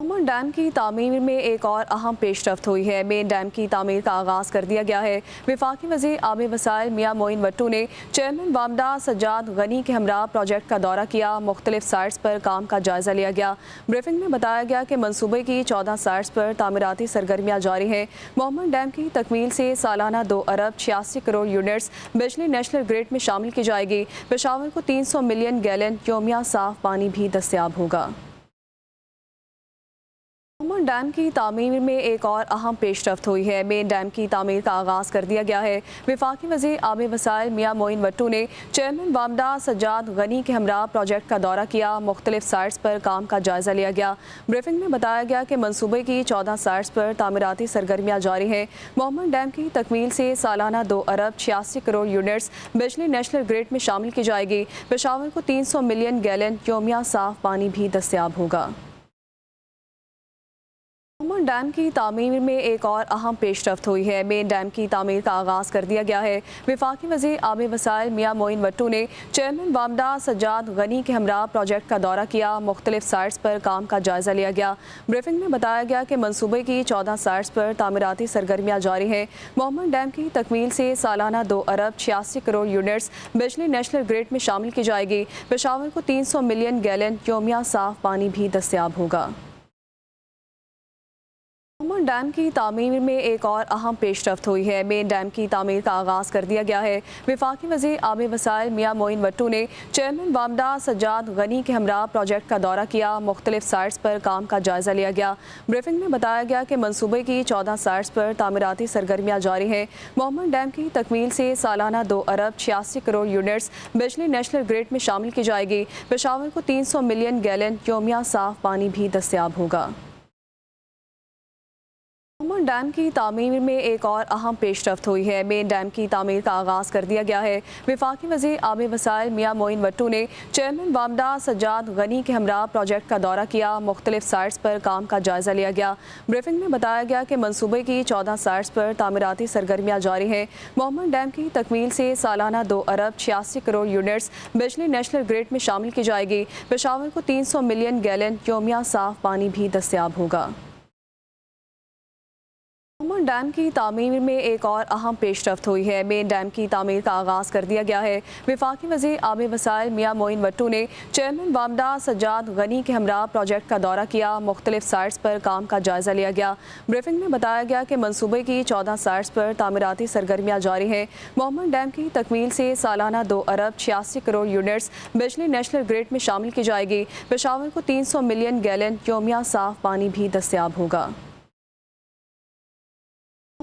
Mohammad dam की तामीर में एक और अहम पेशरफ्त हुई है। मेन डैम की तामीर का आगाज़ कर दिया गया है। वफाकी वज़ीर आबी वसाइल मियां मोइन वट्टू ने चेयरमैन वामदा सज्जाद गनी के हमरा प्रोजेक्ट का दौरा किया। मुख्तलिफ साइट्स पर काम का जायज़ा लिया गया। ब्रीफिंग में बताया गया कि मनसूबे की 14 साइट्स पर तामीराती सरगर्मियाँ जारी हैं। मोहम्मद डैम की तकमील से सालाना 2 अरब 86 करोड़ यूनिट्स बिजली नेशनल ग्रिड में शामिल की जाएगी। पेशावर को 300 मिलियन गैलन योमिया साफ पानी भी दस्तियाब होगा। मोहम्मद डैम की तामीर में एक और अहम पेशरफ्त हुई है। मेन डैम की तामीर का आगाज़ कर दिया गया है। वफाकी वज़ीर आबी वसाइल मियां मोइन वट्टू ने चेयरमैन वामदा सज्जाद गनी के हमरा प्रोजेक्ट का दौरा किया। मुख्तलिफ साइट्स पर काम का जायज़ा लिया गया। ब्रीफिंग में बताया गया कि मनसूबे की 14 साइट्स पर तामीराती सरगर्मियाँ जारी हैं। मोहम्मद डैम की तकमील से सालाना 2 अरब 86 करोड़ यूनिट्स बिजली नेशनल ग्रिड में शामिल की जाएगी। पेशावर को 300 मिलियन गैलन योमिया साफ पानी भी दस्तियाब होगा। मोहम्मद डैम की तामीर में एक और अहम पेशरफ्त हुई है। मेन डैम की तामीर का आगाज़ कर दिया गया है। वफाकी वज़ीर आबी वसाइल मियां मोइन वट्टू ने चेयरमैन वामदा सज्जाद गनी के हमरा प्रोजेक्ट का दौरा किया। मुख्तलिफ साइट्स पर काम का जायज़ा लिया गया। ब्रीफिंग में बताया गया कि मनसूबे की 14 साइट्स पर तामीराती सरगर्मियाँ जारी हैं। मोहम्मद डैम की तकमील से सालाना 2 अरब 86 करोड़ यूनिट्स बिजली नेशनल ग्रिड में शामिल की जाएगी। पेशावर को 300 मिलियन गैलन योमिया साफ पानी भी दस्तियाब होगा। मोहम्मद डैम की तामीर में एक और अहम पेशरफ्त हुई है। मेन डैम की तामीर का आगाज़ कर दिया गया है। वफाकी वज़ीर आबी वसाइल मियां मोइन वट्टू ने चेयरमैन वामदा सज्जाद गनी के हमरा प्रोजेक्ट का दौरा किया। मुख्तलिफ साइट्स पर काम का जायज़ा लिया गया। ब्रीफिंग में बताया गया कि मनसूबे की 14 साइट्स पर तामीराती सरगर्मियाँ जारी हैं। मोहम्मद डैम की तकमील से सालाना 2 अरब 86 करोड़ यूनिट्स बिजली नेशनल ग्रिड में शामिल की जाएगी। पेशावर को 300 मिलियन गैलन योमिया साफ पानी भी दस्तियाब होगा। मोहम्मद डैम की तामीर में एक और अहम पेशरफ्त हुई है। मेन डैम की तामीर का आगाज़ कर दिया गया है। वफाकी वज़ीर आबी वसाइल मियां मोइन वट्टू ने चेयरमैन वामदा सज्जाद गनी के हमरा प्रोजेक्ट का दौरा किया। मुख्तलिफ साइट्स पर काम का जायज़ा लिया गया। ब्रीफिंग में बताया गया कि मनसूबे की 14 साइट्स पर तामीराती सरगर्मियाँ जारी हैं। मोहम्मद डैम की तकमील से सालाना 2 अरब 86 करोड़ यूनिट्स बिजली नेशनल ग्रिड में शामिल की जाएगी। पेशावर को 300 मिलियन गैलन योमिया साफ पानी भी दस्तियाब होगा। मोहम्मद डैम की तामीर में एक और अहम पेशरफ्त हुई है। मेन डैम की तामीर का आगाज़ कर दिया गया है। वफाकी वज़ीर आबी वसाइल मियां मोइन वट्टू ने चेयरमैन वामदा सज्जाद गनी के हमरा प्रोजेक्ट का दौरा किया। मुख्तलिफ साइट्स पर काम का जायज़ा लिया गया। ब्रीफिंग में बताया गया कि मनसूबे की 14 साइट्स पर तामीराती सरगर्मियाँ जारी हैं। मोहम्मद डैम की तकमील से सालाना 2 अरब 86 करोड़ यूनिट्स बिजली नेशनल ग्रिड में शामिल की जाएगी। पेशावर को 300 मिलियन गैलन योमिया साफ पानी भी दस्तियाब होगा।